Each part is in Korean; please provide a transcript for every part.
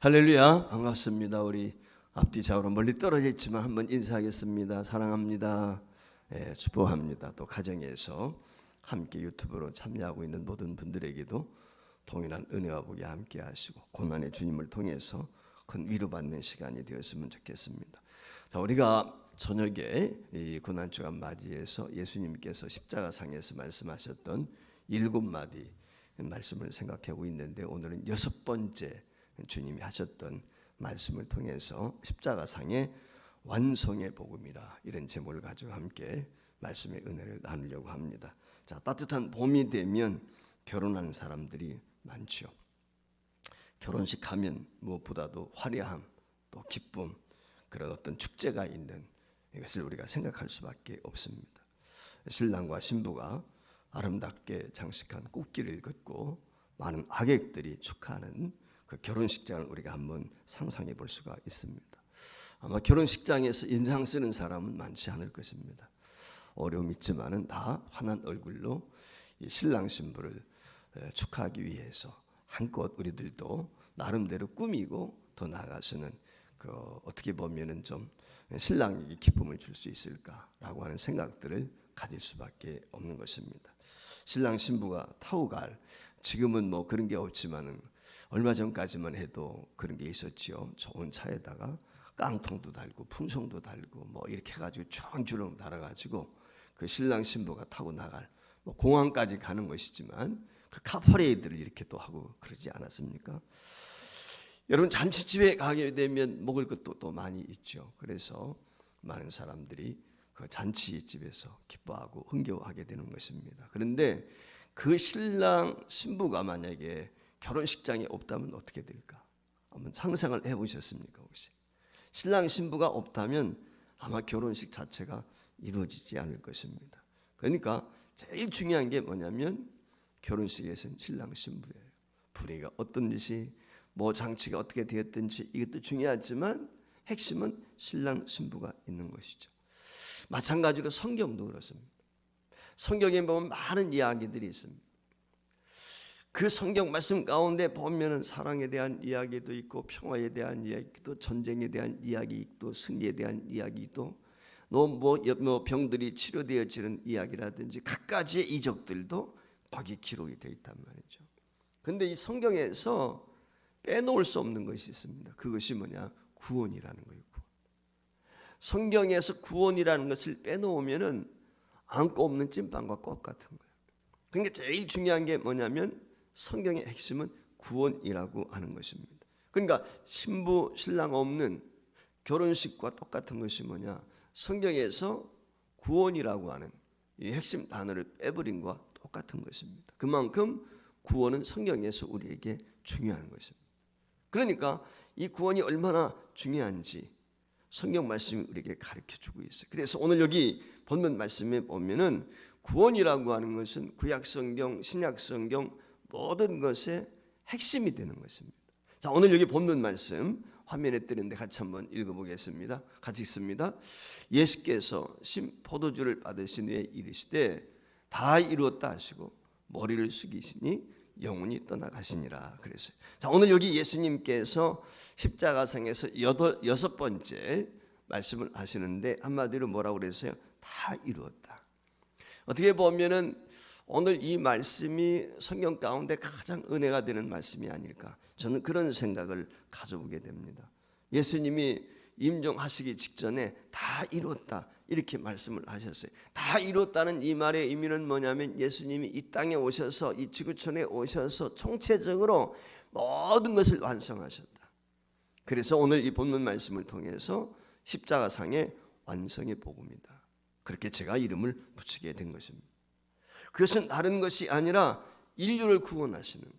할렐루야, 반갑습니다. 우리 앞뒤 좌우로 멀리 떨어져 있지만 한번 인사하겠습니다. 사랑합니다. 축복합니다. 또 가정에서 함께 유튜브로 참여하고 있는 모든 분들에게도 동일한 은혜와 복이 함께 하시고 고난의 주님을 통해서 큰 위로받는 시간이 되었으면 좋겠습니다. 자, 우리가 저녁에 이 고난주간 맞이해서 예수님께서 십자가상에서 말씀하셨던 7마디 말씀을 생각하고 있는데, 오늘은 6번째 주님이 하셨던 말씀을 통해서 십자가상의 완성의 복음이라, 이런 제목을 가지고 함께 말씀의 은혜를 나누려고 합니다. 자, 따뜻한 봄이 되면 결혼하는 사람들이 많죠. 결혼식 하면 무엇보다도 화려함, 또 기쁨, 그런 어떤 축제가 있는 이것을 우리가 생각할 수밖에 없습니다. 신랑과 신부가 아름답게 장식한 꽃길을 걷고 많은 하객들이 축하하는 그 결혼식장을 우리가 한번 상상해 볼 수가 있습니다. 아마 결혼식장에서 인상 쓰는 사람은 많지 않을 것입니다. 어려움이 있지만은 다 환한 얼굴로 이 신랑 신부를 축하하기 위해서 한껏 우리들도 나름대로 꾸미고 더 나아가서는 그 어떻게 보면은 좀 신랑에게 기쁨을 줄 수 있을까라고 하는 생각들을 가질 수밖에 없는 것입니다. 신랑 신부가 타고 갈, 지금은 뭐 그런 게 없지만은 얼마 전까지만 해도 그런 게 있었지요. 좋은 차에다가 깡통도 달고 풍선도 달고 뭐 이렇게 해가지고 주렁주렁 달아가지고 그 신랑 신부가 타고 나갈, 뭐 공항까지 가는 것이지만 그 카퍼레이드를 이렇게 또 하고 그러지 않았습니까? 여러분, 잔치집에 가게 되면 먹을 것도 또 많이 있죠. 그래서 많은 사람들이 그 잔치집에서 기뻐하고 흥겨워하게 되는 것입니다. 그런데 그 신랑 신부가 만약에 결혼식장에 없다면 어떻게 될까? 한번 상상을 해보셨습니까? 혹시 신랑 신부가 없다면 아마 결혼식 자체가 이루어지지 않을 것입니다. 그러니까 제일 중요한 게 뭐냐면 결혼식에서는 신랑 신부예요. 분위기가 어떤지, 뭐 장치가 어떻게 되었든지 이것도 중요하지만 핵심은 신랑 신부가 있는 것이죠. 마찬가지로 성경도 그렇습니다. 성경에 보면 많은 이야기들이 있습니다. 그 성경 말씀 가운데 보면은 사랑에 대한 이야기도 있고, 평화에 대한 이야기도, 전쟁에 대한 이야기도, 승리에 대한 이야기도, 뭐 병들이 치료되어지는 이야기라든지 갖가지의 이적들도 거기 기록이 되어 있단 말이죠. 그런데 이 성경에서 빼놓을 수 없는 것이 있습니다. 그것이 뭐냐? 구원이라는 거예요. 구원. 성경에서 구원이라는 것을 빼놓으면은 안고 없는 찐빵과 꽃 같은 거예요. 그러니까 제일 중요한 게 뭐냐면 성경의 핵심은 구원이라고 하는 것입니다. 그러니까 신부 신랑 없는 결혼식과 똑같은 것이 뭐냐? 성경에서 구원이라고 하는 이 핵심 단어를 빼버린 것과 똑같은 것입니다. 그만큼 구원은 성경에서 우리에게 중요한 것입니다. 그러니까 이 구원이 얼마나 중요한지 성경 말씀이 우리에게 가르쳐주고 있어요. 그래서 오늘 여기 본문 말씀에 보면은 구원이라고 하는 것은 구약 성경, 신약 성경 모든 것의 핵심이 되는 것입니다. 자, 오늘 여기 본문 말씀 화면에 뜨는데 같이 한번 읽어보겠습니다. 같이 읽습니다. 예수께서 신 포도주를 받으신 후에 이르시되 다 이루었다 하시고 머리를 숙이시니 영혼이 떠나가시니라 그랬어요. 자, 오늘 여기 예수님께서 십자가상에서 6번째 말씀을 하시는데 한마디로 뭐라고 그랬어요? 다 이루었다. 어떻게 보면은 오늘 이 말씀이 성경 가운데 가장 은혜가 되는 말씀이 아닐까, 저는 그런 생각을 가져보게 됩니다. 예수님이 임종하시기 직전에 다 이루었다 이렇게 말씀을 하셨어요. 다 이루었다는 이 말의 의미는 뭐냐면 예수님이 이 땅에 오셔서, 이 지구촌에 오셔서 총체적으로 모든 것을 완성하셨다. 그래서 오늘 이 본문 말씀을 통해서 십자가상의 완성의 복음이다, 그렇게 제가 이름을 붙이게 된 것입니다. 그것은 다른 것이 아니라 인류를 구원하시는 거예요.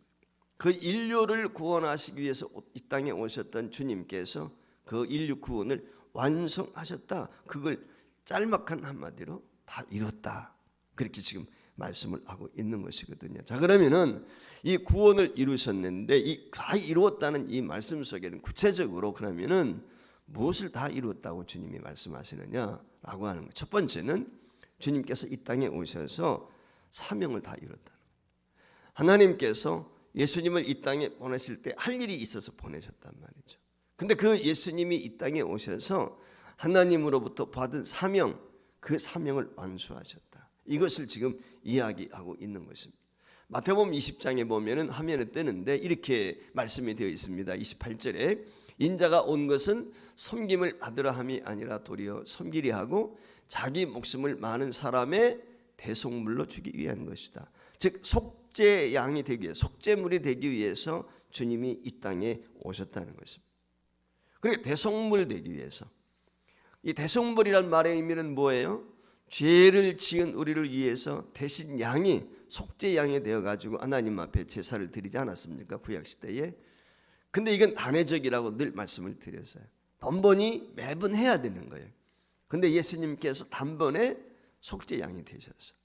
그 인류를 구원하시기 위해서 이 땅에 오셨던 주님께서 그 인류 구원을 완성하셨다. 그걸 짤막한 한마디로 다 이뤘다, 그렇게 지금 말씀을 하고 있는 것이거든요. 자, 그러면은 이 구원을 이루셨는데 이 다 이루었다는 이 말씀 속에는 구체적으로 그러면은 무엇을 다 이루었다고 주님이 말씀하시느냐라고 하는 거예요. 첫 번째는 주님께서 이 땅에 오셔서 사명을 다 이뤘다는 거예요. 하나님께서 예수님을 이 땅에 보내실 때 할 일이 있어서 보내셨단 말이죠. 근데 그 예수님이 이 땅에 오셔서 하나님으로부터 받은 사명, 그 사명을 완수하셨다. 이것을 지금 이야기하고 있는 것입니다. 마태복음 20장에 보면은 화면에 뜨는데 이렇게 말씀이 되어 있습니다. 28절에 인자가 온 것은 섬김을 받으려 함이 아니라 도리어 섬기려 하고 자기 목숨을 많은 사람의 대속물로 주기 위한 것이다. 즉 속죄 양이 되기 위해, 속죄물이 되기 위해서 주님이 이 땅에 오셨다는 것입니다. 그리고 대속물 되기 위해서, 이 대속물이란 말의 의미는 뭐예요? 죄를 지은 우리를 위해서 대신 양이, 속죄 양이 되어 가지고 하나님 앞에 제사를 드리지 않았습니까? 구약 시대에. 근데 이건 단회적이라고 늘 말씀을 드렸어요. 번번이 매번 해야 되는 거예요. 근데 예수님께서 단번에 속죄 양이 되셔서,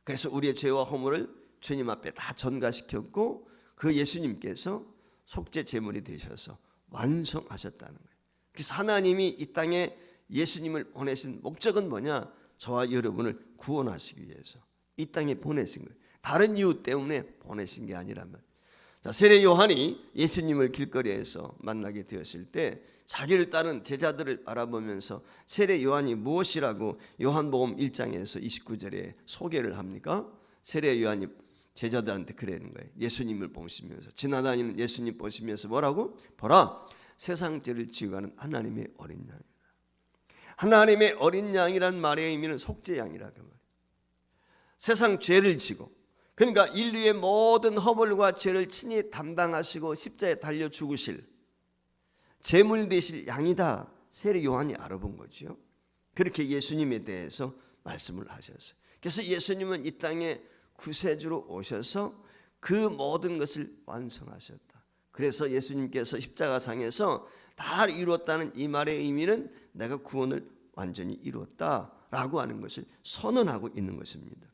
그래서 우리의 죄와 허물을 주님 앞에 다 전가시켰고 그 예수님께서 속죄 제물이 되셔서 완성하셨다는 거예요. 그래서 하나님이 이 땅에 예수님을 보내신 목적은 뭐냐? 저와 여러분을 구원하시기 위해서 이 땅에 보내신 거예요. 다른 이유 때문에 보내신 게 아니라면. 자, 세례 요한이 예수님을 길거리에서 만나게 되었을 때 자기를 따른 제자들을 알아보면서 세례 요한이 무엇이라고 요한복음 1장에서 29절에 소개를 합니까? 세례 요한이 제자들한테 그러는 거예요. 예수님을 보시면서, 지나다니는 예수님 보시면서 뭐라고? 보라, 세상 죄를 지고 가는 하나님의 어린 양이다. 하나님의 어린 양이란 말의 의미는 속죄 양이라고 말이에요. 세상 죄를 지고, 그러니까 인류의 모든 허물과 죄를 친히 담당하시고 십자에 달려 죽으실 제물 되실 양이다. 세례 요한이 알아본 거죠. 그렇게 예수님에 대해서 말씀을 하셨어요. 그래서 예수님은 이 땅에 구세주로 오셔서 그 모든 것을 완성하셨다. 그래서 예수님께서 십자가상에서 다 이루었다는 이 말의 의미는 내가 구원을 완전히 이루었다라고 하는 것을 선언하고 있는 것입니다.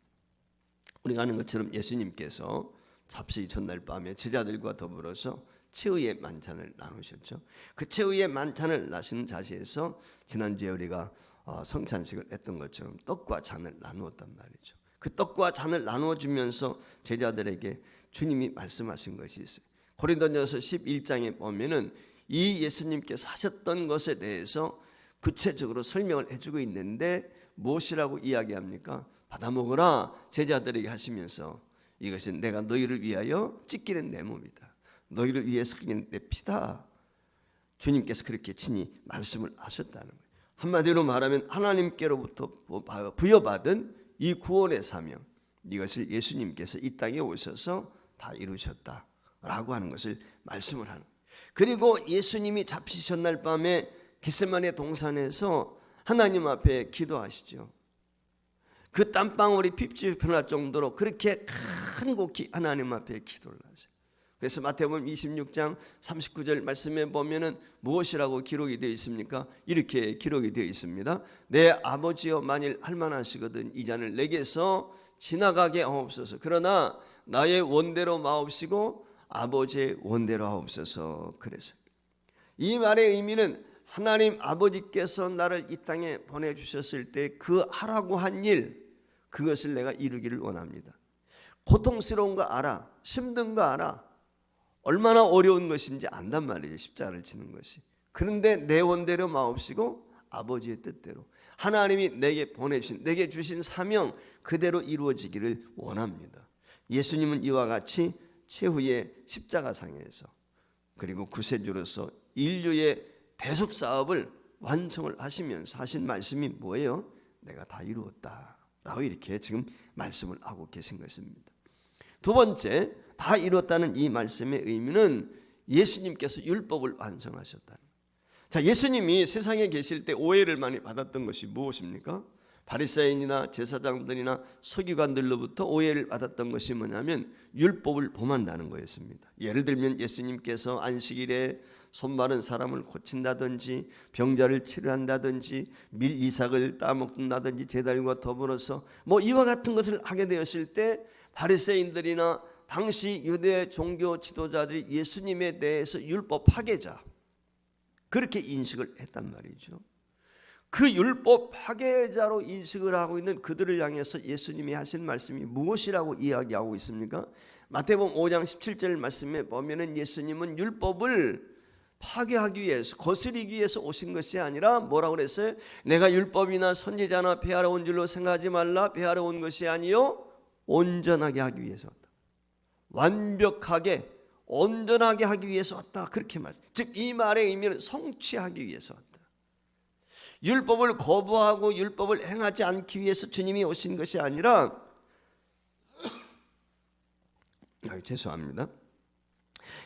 우리가 아는 것처럼 예수님께서 잡식이 전날 밤에 제자들과 더불어서 최후의 만찬을 나누셨죠. 그 최후의 만찬을 나시는 자리에서 지난주에 우리가 성찬식을 했던 것처럼 떡과 잔을 나누었단 말이죠. 그 떡과 잔을 나누어주면서 제자들에게 주님이 말씀하신 것이 있어요. 고린도전서 11장에 보면은 이 예수님께서 하셨던 것에 대해서 구체적으로 설명을 해주고 있는데 무엇이라고 이야기합니까? 받아 먹으라 제자들에게 하시면서 이것은 내가 너희를 위하여 찢기는 내 몸이다. 너희를 위해서 흘리는 내 피다. 주님께서 그렇게 친히 말씀을 하셨다는 거예요. 한마디로 말하면 하나님께로부터 부여받은 이 구원의 사명, 이것을 예수님께서 이 땅에 오셔서 다 이루셨다라고 하는 것을 말씀을 하는 거예요. 그리고 예수님이 잡히신 날 밤에 겟세마네 동산에서 하나님 앞에 기도하시죠. 그 땀방울이 핍지 변할 정도로 그렇게 간곡히 하나님 앞에 기도를 하세요. 그래서 마태복음 26장 39절 말씀에 보면은 무엇이라고 기록이 되어 있습니까? 이렇게 기록이 되어 있습니다. 내 아버지여 만일 할만하시거든 이 잔을 내게서 지나가게 하옵소서. 그러나 나의 원대로 마옵시고 아버지의 원대로 하옵소서. 그래서 이 말의 의미는 하나님 아버지께서 나를 이 땅에 보내주셨을 때 그 하라고 한 일, 그것을 내가 이루기를 원합니다. 고통스러운 거 알아, 힘든 거 알아, 얼마나 어려운 것인지 안단 말이에요. 십자가를 지는 것이. 그런데 내 원대로 마옵시고 아버지의 뜻대로 하나님이 내게 보내주신, 내게 주신 사명 그대로 이루어지기를 원합니다. 예수님은 이와 같이 최후의 십자가상에서 그리고 구세주로서 인류의 대속 사업을 완성을 하시면서 하신 말씀이 뭐예요? 내가 다 이루었다 라고 이렇게 지금 말씀을 하고 계신 것입니다. 두 번째, 다 이루었다는 이 말씀의 의미는 예수님께서 율법을 완성하셨다는 거예요. 자, 예수님이 세상에 계실 때 오해를 많이 받았던 것이 무엇입니까? 바리새인이나 제사장들이나 서기관들로부터 오해를 받았던 것이 뭐냐면 율법을 범한다는 거였습니다. 예를 들면 예수님께서 안식일에 손 마른 사람을 고친다든지 병자를 치료한다든지 밀 이삭을 따먹는다든지 제자들과 더불어서 뭐 이와 같은 것을 하게 되었을 때 바리새인들이나 당시 유대 종교 지도자들이 예수님에 대해서 율법 파괴자 그렇게 인식을 했단 말이죠. 그 율법 파괴자로 인식을 하고 있는 그들을 향해서 예수님이 하신 말씀이 무엇이라고 이야기하고 있습니까? 마태복음 5장 17절 말씀에 보면은 예수님은 율법을 파괴하기 위해서, 거스르기 위해서 오신 것이 아니라 뭐라고 그랬어요? 내가 율법이나 선지자나 폐하러 온 줄로 생각하지 말라. 폐하러 온 것이 아니요 온전하게 하기 위해서 왔다. 완벽하게 온전하게 하기 위해서 왔다. 그렇게 말씀. 즉 이 말의 의미는 성취하기 위해서 왔다. 율법을 거부하고 율법을 행하지 않기 위해서 주님이 오신 것이 아니라 죄송합니다.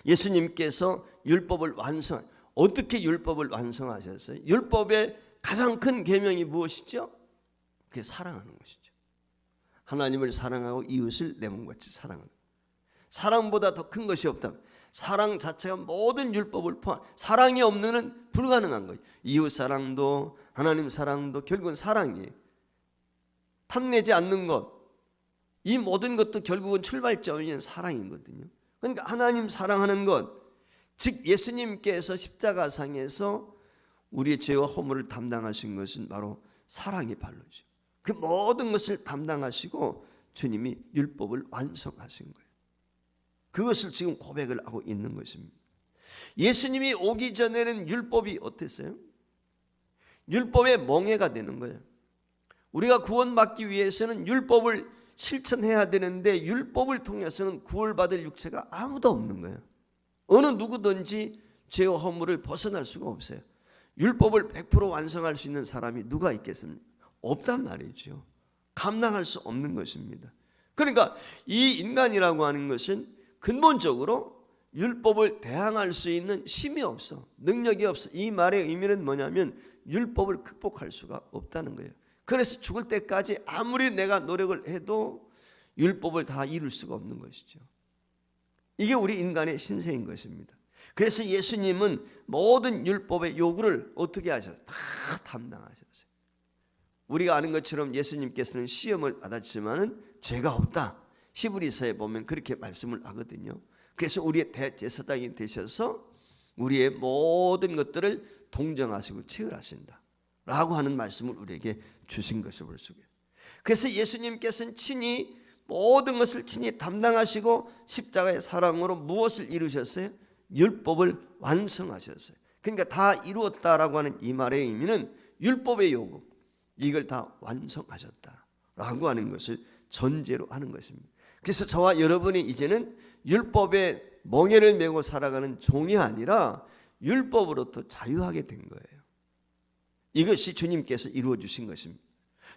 예수님께서 율법을 어떻게 율법을 완성하셨어요? 율법의 가장 큰 계명이 무엇이죠? 그게 사랑하는 것이죠. 하나님을 사랑하고 이웃을 내 몸같이 사랑하는. 사랑보다 더 큰 것이 없다. 사랑 자체가 모든 율법을 포함. 사랑이 없는 은 불가능한 거예요. 이웃 사랑도 하나님 사랑도 결국은 사랑이에요. 탐내지 않는 것, 이 모든 것도 결국은 출발점이 사랑이거든요. 그러니까 하나님 사랑하는 것, 즉 예수님께서 십자가상에서 우리의 죄와 허물을 담당하신 것은 바로 사랑의 발로죠. 그 모든 것을 담당하시고 주님이 율법을 완성하신 거예요. 그것을 지금 고백을 하고 있는 것입니다. 예수님이 오기 전에는 율법이 어땠어요? 율법의 멍에가 되는 거예요. 우리가 구원받기 위해서는 율법을 실천해야 되는데 율법을 통해서는 구원받을 육체가 아무도 없는 거예요. 어느 누구든지 죄와 허물을 벗어날 수가 없어요. 율법을 100% 완성할 수 있는 사람이 누가 있겠습니까? 없단 말이죠. 감당할 수 없는 것입니다. 그러니까 이 인간이라고 하는 것은 근본적으로 율법을 대항할 수 있는 힘이 없어. 능력이 없어. 이 말의 의미는 뭐냐면 율법을 극복할 수가 없다는 거예요. 그래서 죽을 때까지 아무리 내가 노력을 해도 율법을 다 이룰 수가 없는 것이죠. 이게 우리 인간의 신세인 것입니다. 그래서 예수님은 모든 율법의 요구를 어떻게 하셨어요? 다 담당하셨어요. 우리가 아는 것처럼 예수님께서는 시험을 받았지만은 죄가 없다. 히브리서에 보면 그렇게 말씀을 하거든요. 그래서 우리의 대제사장이 되셔서 우리의 모든 것들을 동정하시고 체결하신다 라고 하는 말씀을 우리에게 주신 것을 볼 수 있어요. 그래서 예수님께서는 친히 모든 것을 친히 담당하시고 십자가의 사랑으로 무엇을 이루셨어요? 율법을 완성하셨어요. 그러니까 다 이루었다라고 하는 이 말의 의미는 율법의 요구, 이걸 다 완성하셨다라고 하는 것을 전제로 하는 것입니다. 그래서 저와 여러분이 이제는 율법의 멍에를 메고 살아가는 종이 아니라 율법으로부터 자유하게 된 거예요. 이것이 주님께서 이루어 주신 것입니다.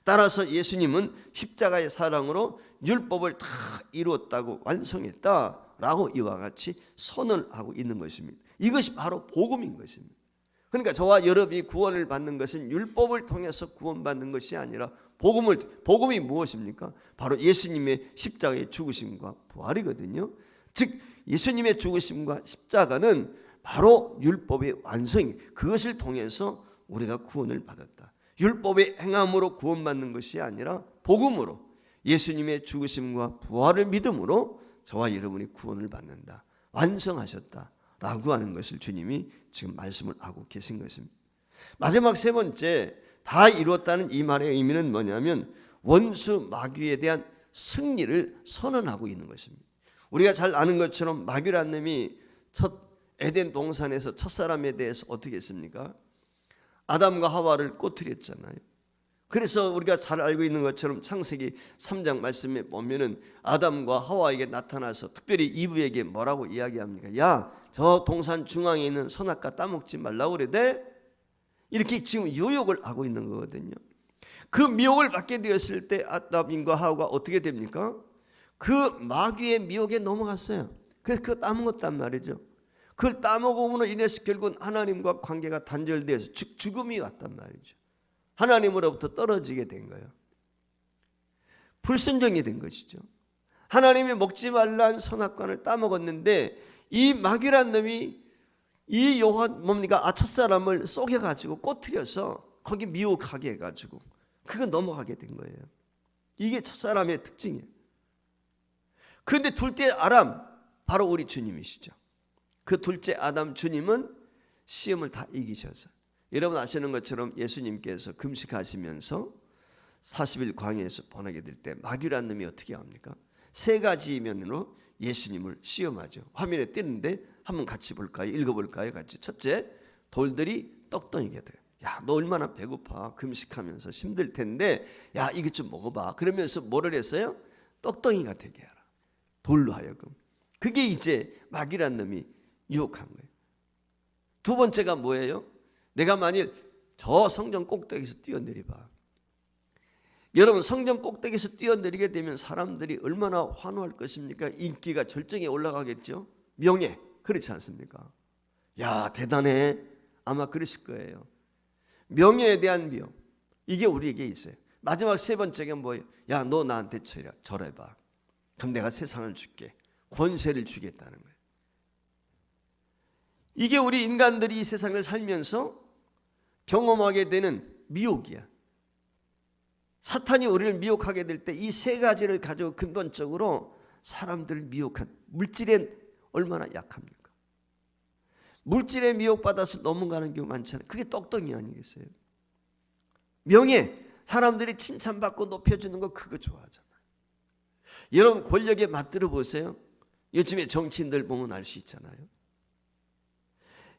따라서 예수님은 십자가의 사랑으로 율법을 다 이루었다고 완성했다라고 이와 같이 선언하고 있는 것입니다. 이것이 바로 복음인 것입니다. 그러니까 저와 여러분이 구원을 받는 것은 율법을 통해서 구원받는 것이 아니라 복음이 무엇입니까? 바로 예수님의 십자가의 죽으심과 부활이거든요. 즉 예수님의 죽으심과 십자가는 바로 율법의 완성이, 그것을 통해서 우리가 구원을 받았다. 율법의 행함으로 구원받는 것이 아니라 복음으로 예수님의 죽으심과 부활을 믿음으로 저와 여러분이 구원을 받는다. 완성하셨다라고 하는 것을 주님이 지금 말씀을 하고 계신 것입니다. 마지막 세 번째, 다 이루었다는 이 말의 의미는 뭐냐면 원수 마귀에 대한 승리를 선언하고 있는 것입니다. 우리가 잘 아는 것처럼 마귀라는 놈이 첫 에덴 동산에서 첫사람에 대해서 어떻게 했습니까? 아담과 하와를 꼬투리했잖아요. 그래서 우리가 잘 알고 있는 것처럼 창세기 3장 말씀에 보면은 아담과 하와에게 나타나서 특별히 이브에게 뭐라고 이야기합니까? 야, 저 동산 중앙에 있는 선악과 따먹지 말라고 그래. 이렇게 지금 유혹을 하고 있는 거거든요. 그 미혹을 받게 되었을 때 아담과 하와가 어떻게 됩니까? 그 마귀의 미혹에 넘어갔어요. 그래서 그거 따먹었단 말이죠. 그걸 따먹음으로 인해서 결국은 하나님과 관계가 단절돼서 죽음이 왔단 말이죠. 하나님으로부터 떨어지게 된 거예요. 불순종이 된 것이죠. 하나님이 먹지 말란 선악과를 따먹었는데 이 마귀란 놈이 이 첫사람을 속여가지고 꼬투려서 거기 미혹하게 해가지고 그거 넘어가게 된 거예요. 이게 첫사람의 특징이에요. 그런데 둘째 아람, 바로 우리 주님이시죠. 그 둘째 아담 주님은 시험을 다 이기셔서, 여러분 아시는 것처럼 예수님께서 금식하시면서 40일 광야에서 보내게 될 때 마귀란 놈이 어떻게 합니까? 세 가지 면으로 예수님을 시험하죠. 화면에 띄는데 한번 같이 볼까요? 읽어볼까요? 같이. 첫째, 돌들이 떡덩이게 돼요. 야, 너 얼마나 배고파. 금식하면서 힘들 텐데 야, 이것 좀 먹어봐. 그러면서 뭐를 했어요? 떡덩이가 되게 하라. 돌로 하여금. 그게 이제 마귀란 놈이 유혹한 거예요. 두 번째가 뭐예요? 내가 만일 저 성전 꼭대기에서 뛰어내려봐. 여러분, 성전 꼭대기에서 뛰어내리게 되면 사람들이 얼마나 환호할 것입니까? 인기가 절정에 올라가겠죠. 명예, 그렇지 않습니까? 야, 대단해. 아마 그러실 거예요. 명예에 대한 미움, 이게 우리에게 있어요. 마지막 세 번째가 뭐예요? 야, 너 나한테 절해봐. 그럼 내가 세상을 줄게. 권세를 주겠다는 거예요. 이게 우리 인간들이 이 세상을 살면서 경험하게 되는 미혹이야. 사탄이 우리를 미혹하게 될 때 이 세 가지를 가지고 근본적으로 사람들을 미혹한, 물질에 얼마나 약합니까? 물질에 미혹받아서 넘어가는 경우 많잖아요. 그게 떡덩이 아니겠어요? 명예, 사람들이 칭찬받고 높여주는 거, 그거 좋아하잖아요. 여러분, 권력에 맞들어 보세요. 요즘에 정치인들 보면 알 수 있잖아요.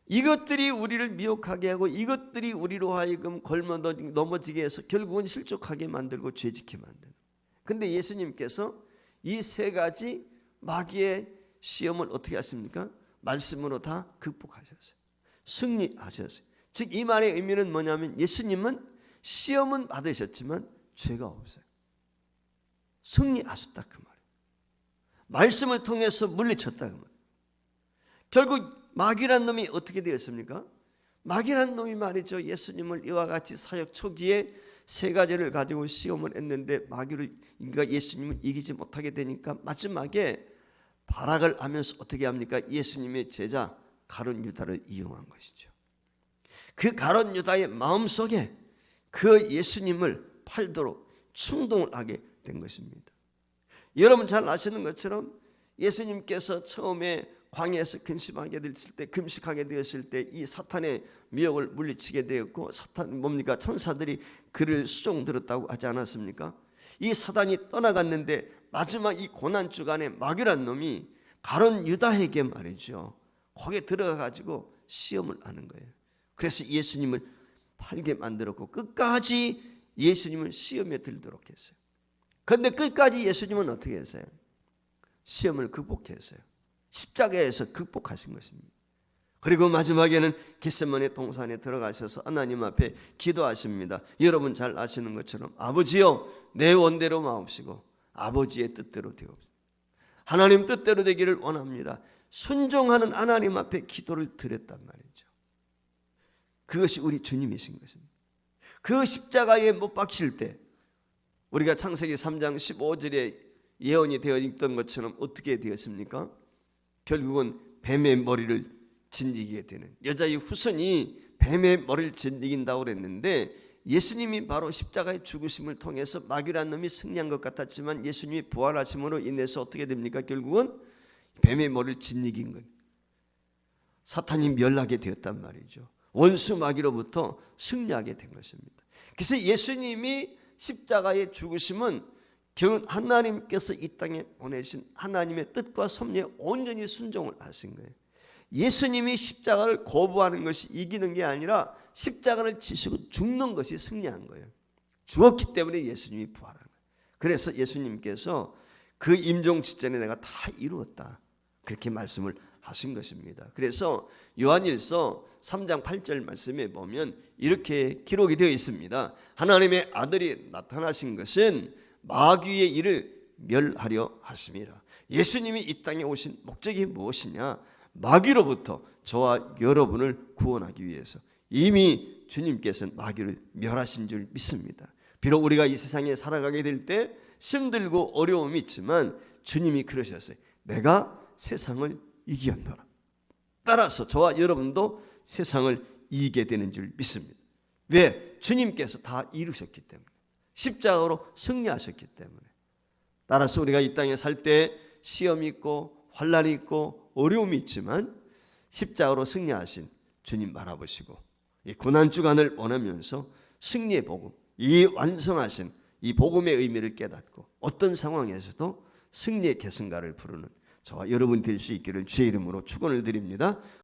이것들이 우리를 미혹하게 하고 이것들이 우리로 하여금 걸머 넘어지게 해서 결국은 실족하게 만들고 죄짓게 만드는. 근데 예수님께서 이 세 가지 마귀의 시험을 어떻게 하십니까? 말씀으로 다 극복하셨어요. 승리하셨어요. 즉 이 말의 의미는 뭐냐면 예수님은 시험은 받으셨지만 죄가 없어요. 승리하셨다 그 말이에요. 말씀을 통해서 물리쳤다 그 말이에요. 결국 마귀란 놈이 어떻게 되었습니까? 마귀란 놈이 말이죠, 예수님을 이와 같이 사역 초기에 세 가지를 가지고 시험을 했는데 마귀를, 그러니까 예수님을 이기지 못하게 되니까 마지막에 발악을 하면서 어떻게 합니까? 예수님의 제자 가룟 유다를 이용한 것이죠. 그 가룟 유다의 마음속에 그 예수님을 팔도록 충동을 하게 된 것입니다. 여러분 잘 아시는 것처럼 예수님께서 처음에 광야에서 근심하게 되었을 때, 금식하게 되었을 때 이 사탄의 미혹을 물리치게 되었고, 사탄 뭡니까? 천사들이 그를 수종 들었다고 하지 않았습니까? 이 사단이 떠나갔는데 마지막 이 고난 주간에 마귀란 놈이 가룟 유다에게 말이죠, 거기에 들어가 가지고 시험을 하는 거예요. 그래서 예수님을 팔게 만들었고 끝까지 예수님을 시험에 들도록 했어요. 그런데 끝까지 예수님은 어떻게 했어요? 시험을 극복했어요. 십자가에서 극복하신 것입니다. 그리고 마지막에는 겟세마네 동산에 들어가셔서 하나님 앞에 기도하십니다. 여러분 잘 아시는 것처럼 아버지여 내 원대로 마옵시고 아버지의 뜻대로 되옵소서. 하나님 뜻대로 되기를 원합니다. 순종하는 하나님 앞에 기도를 드렸단 말이죠. 그것이 우리 주님이신 것입니다. 그 십자가에 못 박힐 때 우리가 창세기 3장 15절에 예언이 되어 있던 것처럼 어떻게 되었습니까? 결국은 뱀의 머리를 짓이게 되는, 여자의 후손이 뱀의 머리를 짓이긴다고 그랬는데 예수님이 바로 십자가의 죽으심을 통해서 마귀란 놈이 승리한 것 같았지만 예수님이 부활하심으로 인해서 어떻게 됩니까? 결국은 뱀의 머리를 짓이긴 것, 사탄이 멸하게 되었단 말이죠. 원수 마귀로부터 승리하게 된 것입니다. 그래서 예수님이 십자가의 죽으심은 결국 하나님께서 이 땅에 보내신 하나님의 뜻과 섭리에 온전히 순종을 하신 거예요. 예수님이 십자가를 거부하는 것이 이기는 게 아니라 십자가를 지시고 죽는 것이 승리한 거예요. 죽었기 때문에 예수님이 부활한 거예요. 그래서 예수님께서 그 임종 직전에 내가 다 이루었다, 그렇게 말씀을 하신 것입니다. 그래서 요한일서 3장 8절 말씀에 보면 이렇게 기록이 되어 있습니다. 하나님의 아들이 나타나신 것은 마귀의 일을 멸하려 하심이라. 예수님이 이 땅에 오신 목적이 무엇이냐? 마귀로부터 저와 여러분을 구원하기 위해서 이미 주님께서는 마귀를 멸하신 줄 믿습니다. 비록 우리가 이 세상에 살아가게 될 때 힘들고 어려움이 있지만 주님이 그러셨어요. 내가 세상을 이기었노라. 따라서 저와 여러분도 세상을 이기게 되는 줄 믿습니다. 왜? 주님께서 다 이루셨기 때문에, 십자가로 승리하셨기 때문에. 따라서 우리가 이 땅에 살 때 시험이 있고 환난이 있고 어려움이 있지만 십자가로 승리하신 주님 바라보시고 이 고난주간을 원하면서 승리의 복음, 이 완성하신 이 복음의 의미를 깨닫고 어떤 상황에서도 승리의 계승가를 부르는 저와 여러분이 될 수 있기를 주의 이름으로 축원을 드립니다.